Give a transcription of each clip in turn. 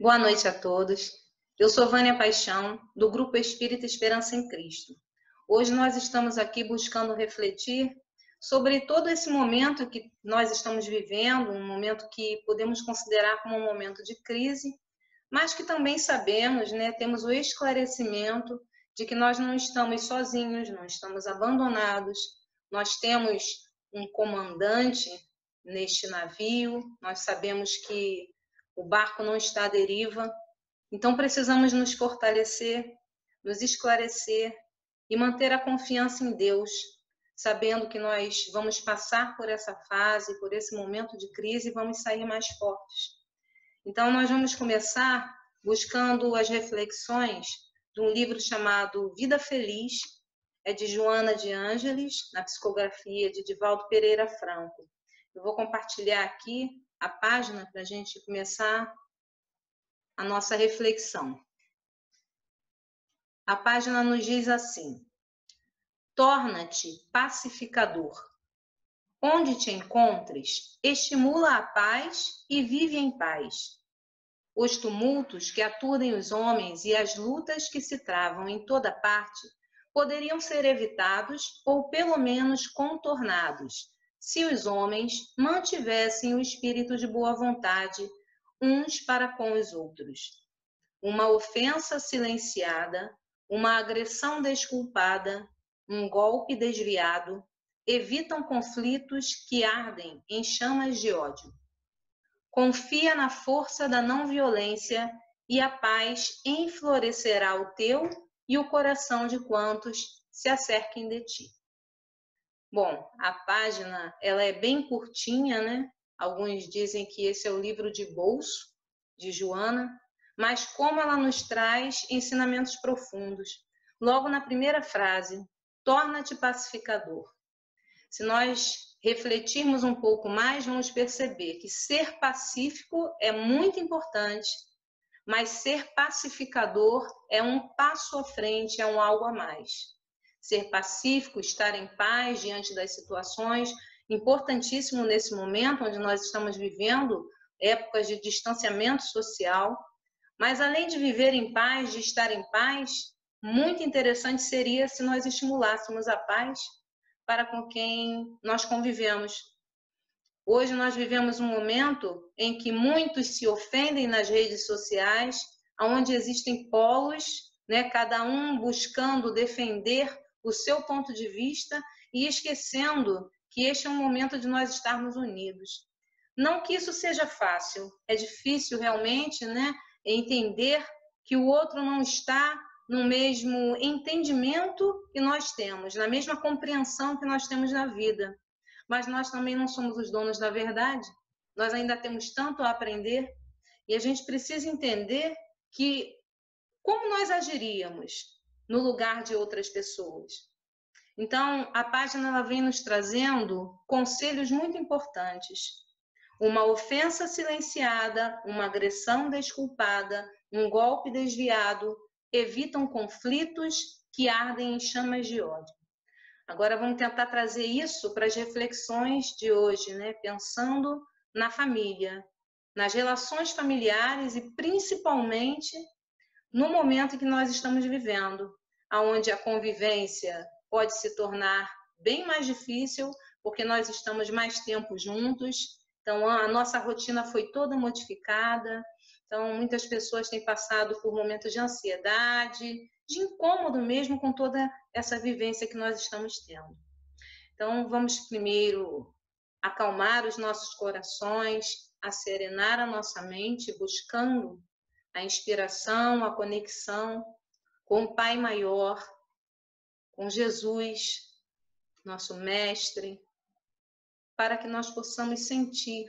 Boa noite a todos. Eu sou Vânia Paixão, do Grupo Espírita Esperança em Cristo. Hoje nós estamos aqui buscando refletir sobre todo esse momento que nós estamos vivendo, um momento que podemos considerar como um momento de crise, mas que também sabemos, temos o esclarecimento de que nós não estamos sozinhos, não estamos abandonados, nós temos um comandante neste navio, nós sabemos que o barco não está à deriva, então precisamos nos fortalecer, nos esclarecer e manter a confiança em Deus, sabendo que nós vamos passar por essa fase, por esse momento de crise e vamos sair mais fortes. Então nós vamos começar buscando as reflexões de um livro chamado Vida Feliz, é de Joana de Ângeles, na psicografia de Divaldo Pereira Franco. Eu vou compartilhar aqui a página para a gente começar a nossa reflexão. A página nos diz assim: torna-te pacificador. Onde te encontres, estimula a paz e vive em paz. Os tumultos que aturdem os homens e as lutas que se travam em toda parte poderiam ser evitados ou pelo menos contornados, se os homens mantivessem o espírito de boa vontade uns para com os outros. Uma ofensa silenciada, uma agressão desculpada, um golpe desviado, evitam conflitos que ardem em chamas de ódio. Confia na força da não-violência e a paz enflorescerá o teu e o coração de quantos se acerquem de ti. Bom, a página ela é bem curtinha, né? Alguns dizem que esse é o livro de bolso de Joana, mas como ela nos traz ensinamentos profundos. Logo na primeira frase, torna-te pacificador. Se nós refletirmos um pouco mais, vamos perceber que ser pacífico é muito importante, mas ser pacificador é um passo à frente, é um algo a mais. Ser pacífico, estar em paz diante das situações, importantíssimo nesse momento onde nós estamos vivendo épocas de distanciamento social, mas além de viver em paz, de estar em paz, muito interessante seria se nós estimulássemos a paz para com quem nós convivemos. Hoje nós vivemos um momento em que muitos se ofendem nas redes sociais, onde existem polos, cada um buscando defender o seu ponto de vista e esquecendo que este é um momento de nós estarmos unidos. Não que isso seja fácil, é difícil realmente, entender que o outro não está no mesmo entendimento que nós temos, na mesma compreensão que nós temos na vida. Mas nós também não somos os donos da verdade, nós ainda temos tanto a aprender e a gente precisa entender que como nós agiríamos no lugar de outras pessoas. Então, a página ela vem nos trazendo conselhos muito importantes. Uma ofensa silenciada, uma agressão desculpada, um golpe desviado, evitam conflitos que ardem em chamas de ódio. Agora vamos tentar trazer isso para as reflexões de hoje, pensando na família, nas relações familiares e principalmente no momento que nós estamos vivendo, onde a convivência pode se tornar bem mais difícil, porque nós estamos mais tempo juntos, então a nossa rotina foi toda modificada, então muitas pessoas têm passado por momentos de ansiedade, de incômodo mesmo com toda essa vivência que nós estamos tendo. Então vamos primeiro acalmar os nossos corações, acerenar a nossa mente, buscando a inspiração, a conexão com o Pai Maior, com Jesus, nosso Mestre, para que nós possamos sentir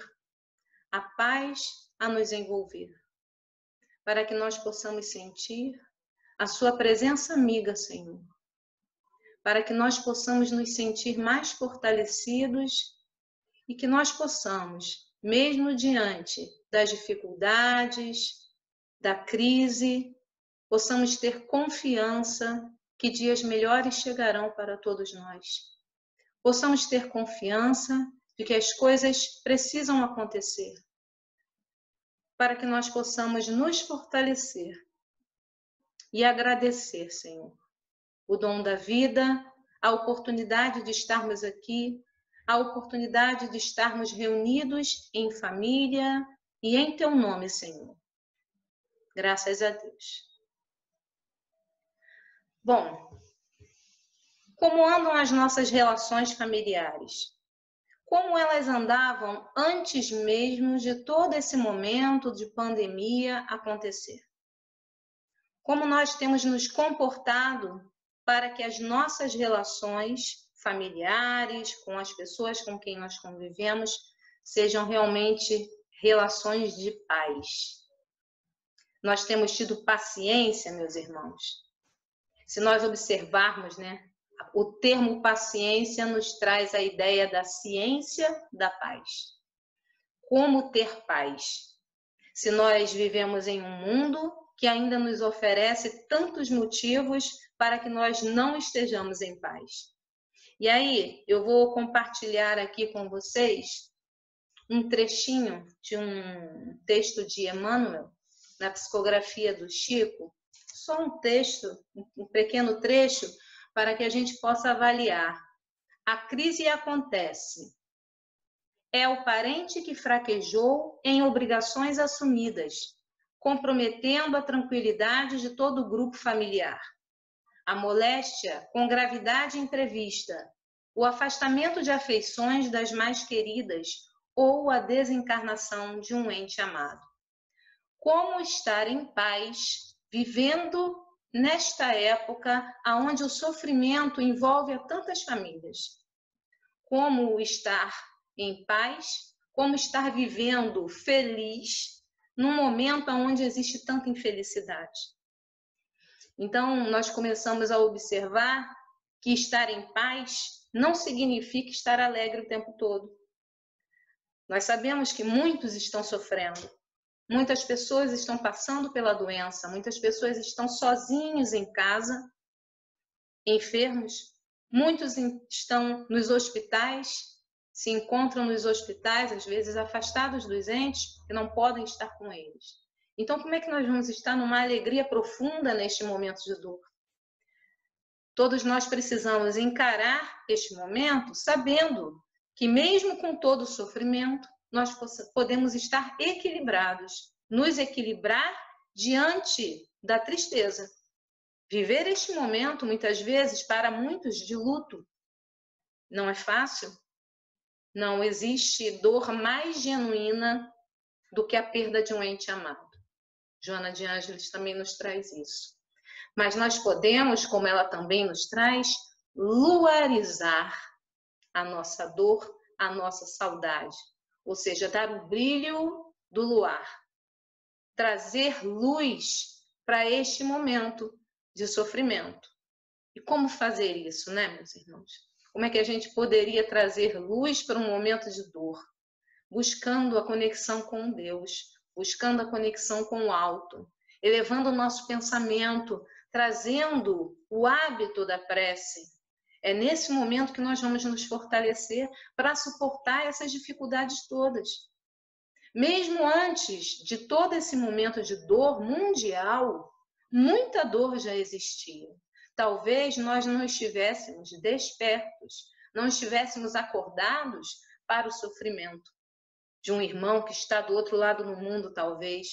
a paz a nos envolver, para que nós possamos sentir a sua presença amiga, Senhor, para que nós possamos nos sentir mais fortalecidos e que nós possamos, mesmo diante das dificuldades, da crise, possamos ter confiança que dias melhores chegarão para todos nós. Possamos ter confiança de que as coisas precisam acontecer para que nós possamos nos fortalecer e agradecer, Senhor, o dom da vida, a oportunidade de estarmos aqui, a oportunidade de estarmos reunidos em família e em Teu nome, Senhor. Graças a Deus. Bom, como andam as nossas relações familiares? Como elas andavam antes mesmo de todo esse momento de pandemia acontecer? Como nós temos nos comportado para que as nossas relações familiares, com as pessoas com quem nós convivemos, sejam realmente relações de paz? Nós temos tido paciência, meus irmãos? Se nós observarmos, né, o termo paciência nos traz a ideia da ciência da paz. Como ter paz? Se nós vivemos em um mundo que ainda nos oferece tantos motivos para que nós não estejamos em paz. E aí, eu vou compartilhar aqui com vocês um trechinho de um texto de Emmanuel, na psicografia do Chico, só um texto, um pequeno trecho, para que a gente possa avaliar. A crise acontece. É o parente que fraquejou em obrigações assumidas, comprometendo a tranquilidade de todo o grupo familiar. A moléstia com gravidade imprevista, o afastamento de afeições das mais queridas ou a desencarnação de um ente amado. Como estar em paz, vivendo nesta época onde o sofrimento envolve a tantas famílias? Como estar em paz, como estar vivendo feliz num momento onde existe tanta infelicidade? Então, nós começamos a observar que estar em paz não significa estar alegre o tempo todo. Nós sabemos que muitos estão sofrendo, muitas pessoas estão passando pela doença, muitas pessoas estão sozinhos em casa, enfermos, muitos estão nos hospitais, se encontram nos hospitais, às vezes afastados dos entes, que não podem estar com eles. Então, como é que nós vamos estar numa alegria profunda neste momento de dor? Todos nós precisamos encarar este momento sabendo que, mesmo com todo o sofrimento, nós podemos estar equilibrados, nos equilibrar diante da tristeza. Viver este momento, muitas vezes, para muitos, de luto, não é fácil. Não existe dor mais genuína do que a perda de um ente amado. Joana de Ângeles também nos traz isso. Mas nós podemos, como ela também nos traz, luarizar a nossa dor, a nossa saudade. Ou seja, dar o brilho do luar. Trazer luz para este momento de sofrimento. E como fazer isso, né, meus irmãos? Como é que a gente poderia trazer luz para um momento de dor? Buscando a conexão com Deus, buscando a conexão com o alto, elevando o nosso pensamento, trazendo o hábito da prece. É nesse momento que nós vamos nos fortalecer para suportar essas dificuldades todas. Mesmo antes de todo esse momento de dor mundial, muita dor já existia. Talvez nós não estivéssemos despertos, não estivéssemos acordados para o sofrimento de um irmão que está do outro lado do mundo, talvez.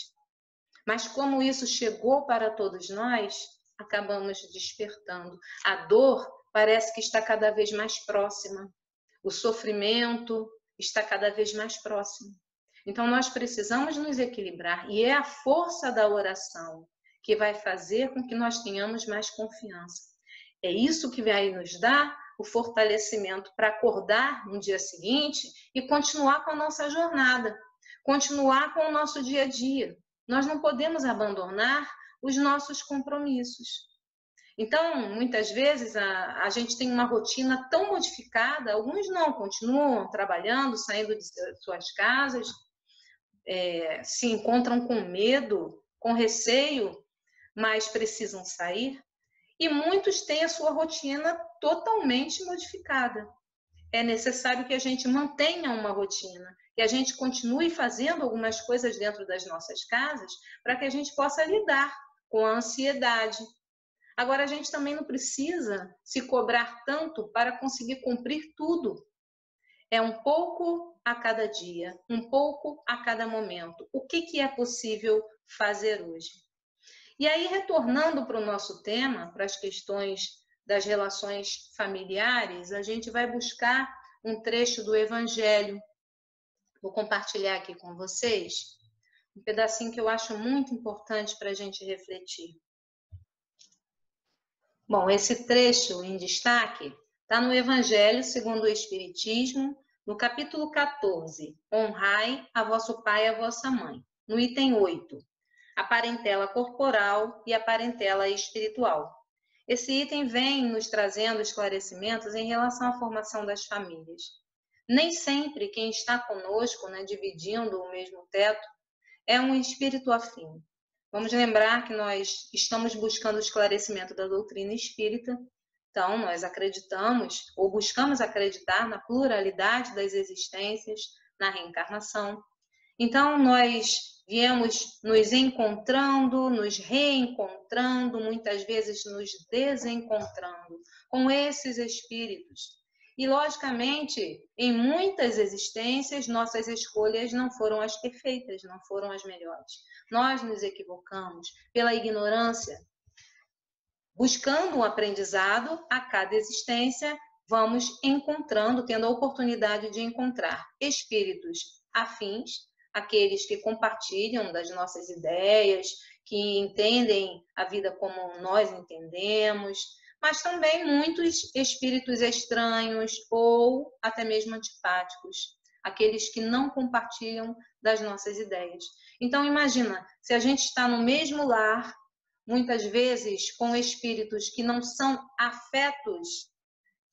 Mas como isso chegou para todos nós, acabamos despertando. A dor parece que está cada vez mais próxima. O sofrimento está cada vez mais próximo. Então, nós precisamos nos equilibrar. E é a força da oração que vai fazer com que nós tenhamos mais confiança. É isso que vai nos dar o fortalecimento para acordar no dia seguinte e continuar com a nossa jornada, continuar com o nosso dia a dia. Nós não podemos abandonar os nossos compromissos. Então, muitas vezes, a gente tem uma rotina tão modificada, alguns não, continuam trabalhando, saindo de suas casas, se encontram com medo, com receio, mas precisam sair. E muitos têm a sua rotina totalmente modificada. É necessário que a gente mantenha uma rotina, que a gente continue fazendo algumas coisas dentro das nossas casas para que a gente possa lidar com a ansiedade. Agora, a gente também não precisa se cobrar tanto para conseguir cumprir tudo. É um pouco a cada dia, um pouco a cada momento. O que é possível fazer hoje? E aí, retornando para o nosso tema, para as questões das relações familiares, a gente vai buscar um trecho do Evangelho. Vou compartilhar aqui com vocês um pedacinho que eu acho muito importante para a gente refletir. Bom, esse trecho em destaque está no Evangelho segundo o Espiritismo, no capítulo 14, honrai a vosso pai e a vossa mãe. No item 8, a parentela corporal e a parentela espiritual. Esse item vem nos trazendo esclarecimentos em relação à formação das famílias. Nem sempre quem está conosco, dividindo o mesmo teto, é um espírito afim. Vamos lembrar que nós estamos buscando o esclarecimento da doutrina espírita, então nós acreditamos ou buscamos acreditar na pluralidade das existências, na reencarnação. Então nós viemos nos encontrando, nos reencontrando, muitas vezes nos desencontrando com esses espíritos. E, logicamente, em muitas existências, nossas escolhas não foram as perfeitas, não foram as melhores. Nós nos equivocamos pela ignorância. Buscando um aprendizado, a cada existência, vamos encontrando, tendo a oportunidade de encontrar espíritos afins, aqueles que compartilham das nossas ideias, que entendem a vida como nós entendemos, mas também muitos espíritos estranhos ou até mesmo antipáticos, aqueles que não compartilham das nossas ideias. Então, imagina, se a gente está no mesmo lar, muitas vezes com espíritos que não são afetos,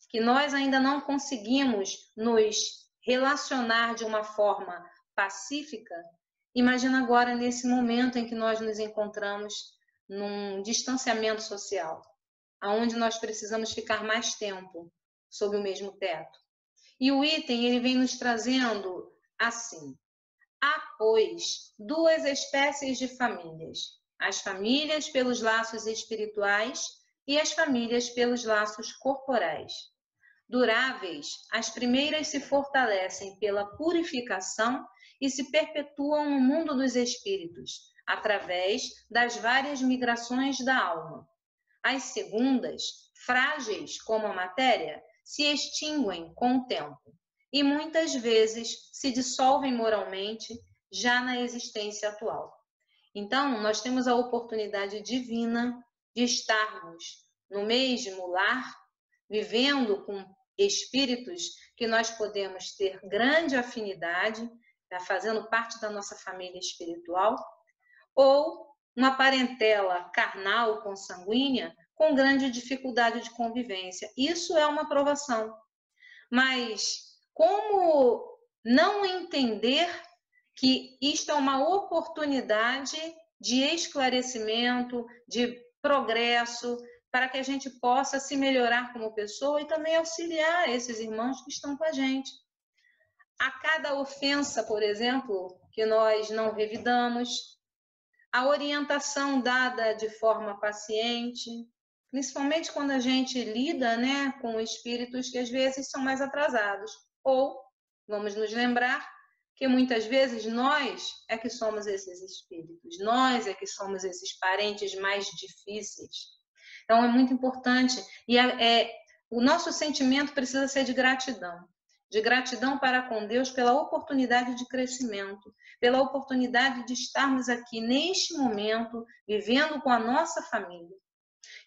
que nós ainda não conseguimos nos relacionar de uma forma pacífica, imagina agora nesse momento em que nós nos encontramos num distanciamento social, onde nós precisamos ficar mais tempo sob o mesmo teto. E o item ele vem nos trazendo assim: há, pois, duas espécies de famílias: as famílias pelos laços espirituais e as famílias pelos laços corporais. Duráveis, as primeiras se fortalecem pela purificação e se perpetuam no mundo dos espíritos, através das várias migrações da alma. As segundas, frágeis como a matéria, se extinguem com o tempo e muitas vezes se dissolvem moralmente já na existência atual. Então, nós temos a oportunidade divina de estarmos no mesmo lar, vivendo com espíritos que nós podemos ter grande afinidade, fazendo parte da nossa família espiritual, ou uma parentela carnal, consanguínea, com grande dificuldade de convivência. Isso é uma provação. Mas como não entender que isto é uma oportunidade de esclarecimento, de progresso, para que a gente possa se melhorar como pessoa e também auxiliar esses irmãos que estão com a gente. A cada ofensa, por exemplo, que nós não revidamos, a orientação dada de forma paciente, principalmente quando a gente lida, com espíritos que às vezes são mais atrasados. Ou, vamos nos lembrar, que muitas vezes nós é que somos esses espíritos, nós é que somos esses parentes mais difíceis. Então, é muito importante, e o nosso sentimento precisa ser de gratidão para com Deus pela oportunidade de crescimento, pela oportunidade de estarmos aqui neste momento, vivendo com a nossa família.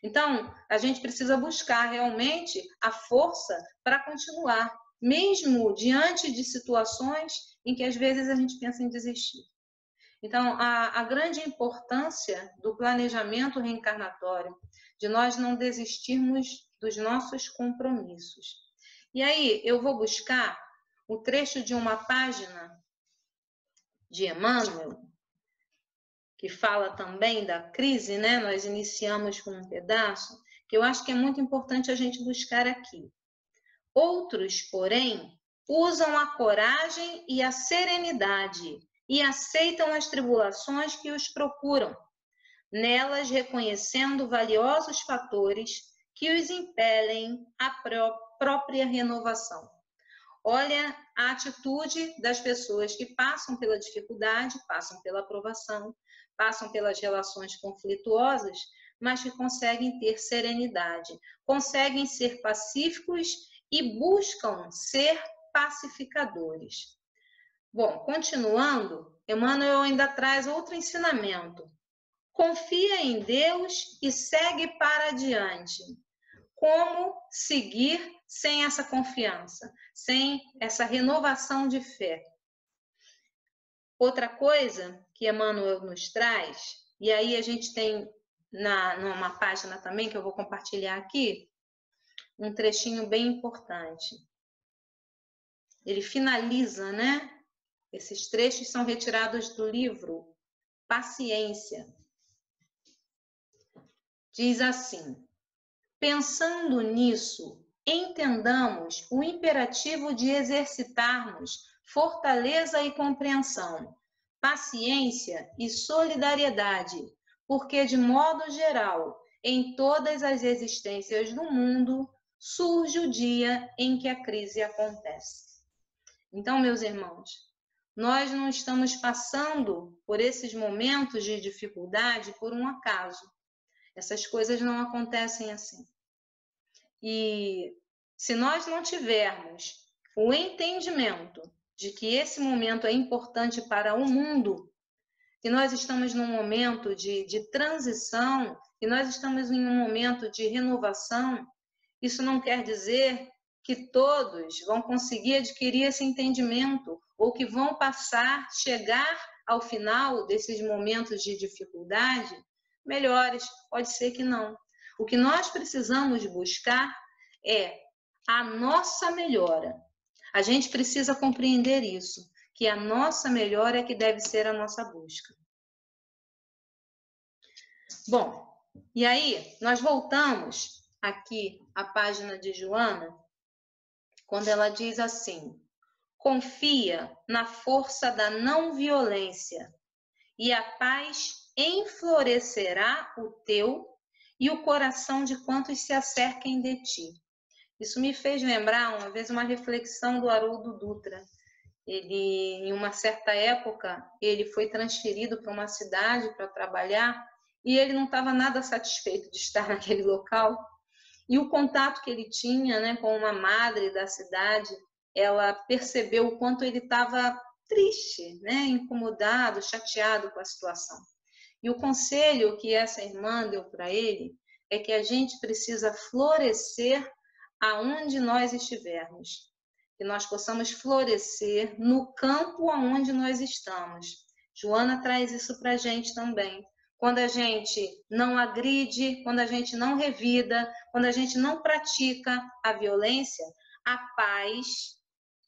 Então, a gente precisa buscar realmente a força para continuar, mesmo diante de situações em que às vezes a gente pensa em desistir. Então, a grande importância do planejamento reencarnatório, de nós não desistirmos dos nossos compromissos. E aí, eu vou buscar o trecho de uma página de Emmanuel, que fala também da crise, Nós iniciamos com um pedaço, que eu acho que é muito importante a gente buscar aqui. Outros, porém, usam a coragem e a serenidade e aceitam as tribulações que os procuram, nelas reconhecendo valiosos fatores que os impelem à própria renovação. Olha a atitude das pessoas que passam pela dificuldade, passam pela aprovação, passam pelas relações conflituosas, mas que conseguem ter serenidade, conseguem ser pacíficos e buscam ser pacificadores. Bom, continuando, Emmanuel ainda traz outro ensinamento. Confia em Deus e segue para adiante. Como seguir sem essa confiança, sem essa renovação de fé? Outra coisa que Emmanuel nos traz, e aí a gente tem numa página também que eu vou compartilhar aqui, um trechinho bem importante. Ele finaliza, né? Esses trechos são retirados do livro Paciência. Diz assim: pensando nisso, entendamos o imperativo de exercitarmos fortaleza e compreensão, paciência e solidariedade, porque, de modo geral, em todas as existências do mundo, surge o dia em que a crise acontece. Então, meus irmãos, nós não estamos passando por esses momentos de dificuldade por um acaso. Essas coisas não acontecem assim. E se nós não tivermos o entendimento de que esse momento é importante para o mundo, que nós estamos num momento de transição, que nós estamos em um momento de renovação, isso não quer dizer que todos vão conseguir adquirir esse entendimento ou que vão chegar ao final desses momentos de dificuldade melhores. Pode ser que não. O que nós precisamos buscar é a nossa melhora. A gente precisa compreender isso, que a nossa melhora é que deve ser a nossa busca. Bom, e aí nós voltamos aqui à página de Joana, quando ela diz assim: confia na força da não violência e a paz enflorescerá o teu e o coração de quantos se acerquem de ti. Isso me fez lembrar uma vez uma reflexão do Haroldo Dutra. Ele, em uma certa época, ele foi transferido para uma cidade para trabalhar e ele não estava nada satisfeito de estar naquele local. E o contato que ele tinha, né, com uma madre da cidade, ela percebeu o quanto ele estava triste, né, incomodado, chateado com a situação. E o conselho que essa irmã deu para ele é que a gente precisa florescer aonde nós estivermos, que nós possamos florescer no campo aonde nós estamos. Joana traz isso para a gente também. Quando a gente não agride, quando a gente não revida, quando a gente não pratica a violência, a paz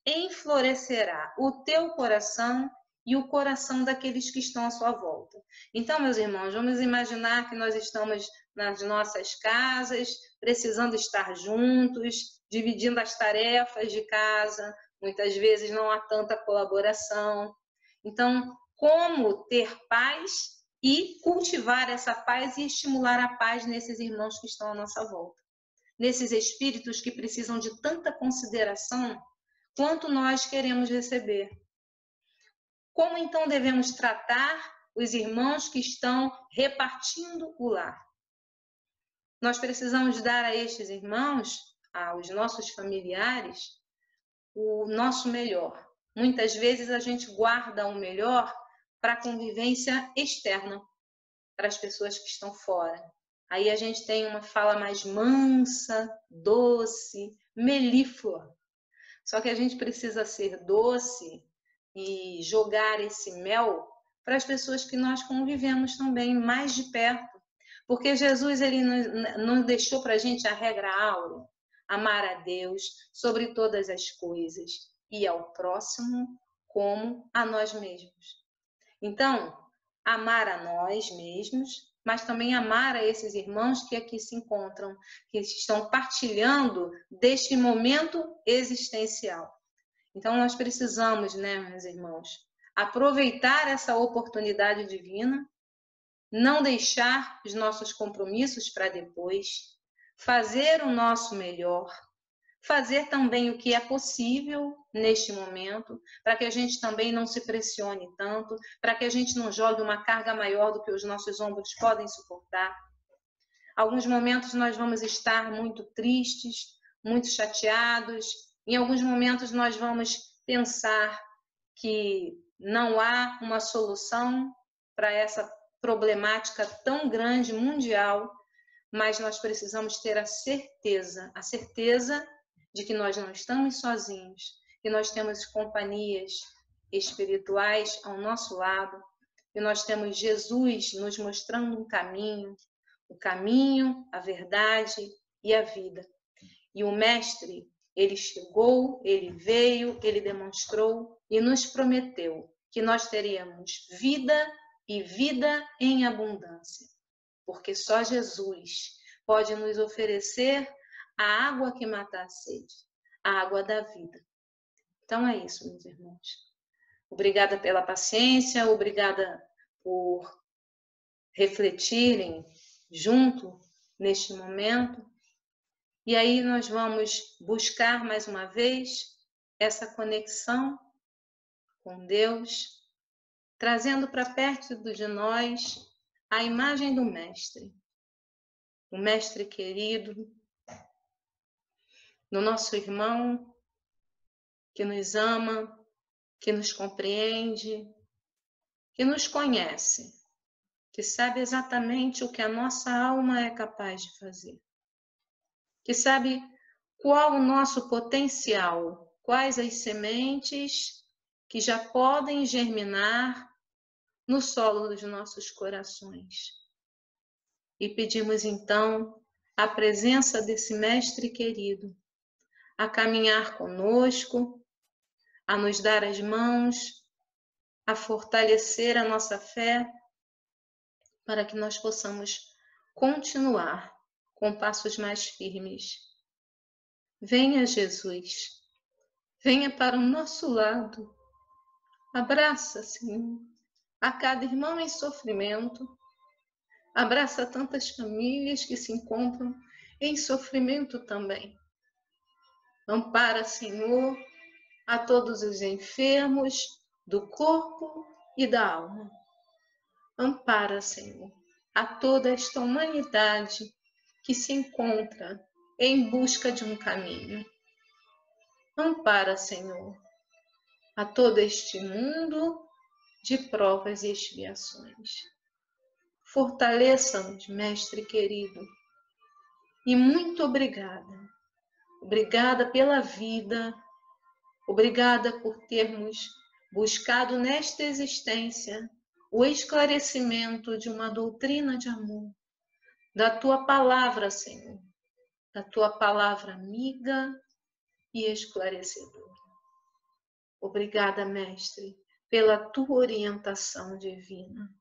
enflorescerá o teu coração e o coração daqueles que estão à sua volta. Então, meus irmãos, vamos imaginar que nós estamos nas nossas casas, precisando estar juntos, dividindo as tarefas de casa, muitas vezes não há tanta colaboração. Então, como ter paz e cultivar essa paz e estimular a paz nesses irmãos que estão à nossa volta, nesses espíritos que precisam de tanta consideração quanto nós queremos receber. Como então devemos tratar os irmãos que estão repartindo o lar? Nós precisamos dar a estes irmãos, aos nossos familiares, o nosso melhor. Muitas vezes a gente guarda o melhor para a convivência externa, para as pessoas que estão fora. Aí a gente tem uma fala mais mansa, doce, melíflua. Só que a gente precisa ser doce e jogar esse mel para as pessoas que nós convivemos também mais de perto. Porque Jesus ele não deixou para a gente a regra áurea, amar a Deus sobre todas as coisas e ao próximo como a nós mesmos. Então, amar a nós mesmos, mas também amar a esses irmãos que aqui se encontram, que estão partilhando deste momento existencial. Então, nós precisamos, né, meus irmãos, aproveitar essa oportunidade divina, não deixar os nossos compromissos para depois, fazer o nosso melhor, fazer também o que é possível neste momento, para que a gente também não se pressione tanto, para que a gente não jogue uma carga maior do que os nossos ombros podem suportar. Alguns momentos nós vamos estar muito tristes, muito chateados. Em alguns momentos nós vamos pensar que não há uma solução para essa problemática tão grande mundial, mas nós precisamos ter a certeza de que nós não estamos sozinhos, que nós temos companhias espirituais ao nosso lado, que nós temos Jesus nos mostrando um caminho, o caminho, a verdade e a vida. E o Mestre, ele chegou, ele veio, ele demonstrou e nos prometeu que nós teríamos vida e vida em abundância, porque só Jesus pode nos oferecer a água que mata a sede, a água da vida. Então é isso, meus irmãos. Obrigada pela paciência, obrigada por refletirem junto neste momento. E aí nós vamos buscar mais uma vez essa conexão com Deus, trazendo para perto de nós a imagem do Mestre, o Mestre querido, do nosso irmão que nos ama, que nos compreende, que nos conhece, que sabe exatamente o que a nossa alma é capaz de fazer, que sabe qual o nosso potencial, quais as sementes que já podem germinar no solo dos nossos corações. E pedimos então a presença desse Mestre querido, a caminhar conosco, a nos dar as mãos, a fortalecer a nossa fé, para que nós possamos continuar com passos mais firmes. Venha, Jesus, venha para o nosso lado, abraça, Senhor, a cada irmão em sofrimento, abraça tantas famílias que se encontram em sofrimento também. Ampara, Senhor, a todos os enfermos do corpo e da alma. Ampara, Senhor, a toda esta humanidade que se encontra em busca de um caminho. Ampara, Senhor, a todo este mundo de provas e expiações. Fortaleça-nos, Mestre querido, e muito obrigada. Obrigada pela vida, obrigada por termos buscado nesta existência o esclarecimento de uma doutrina de amor, da Tua palavra, Senhor, da Tua palavra amiga e esclarecedora. Obrigada, Mestre, pela Tua orientação divina.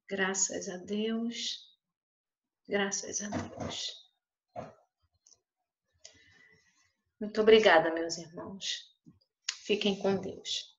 Graças a Deus, graças a Deus. Muito obrigada, meus irmãos. Fiquem com Deus.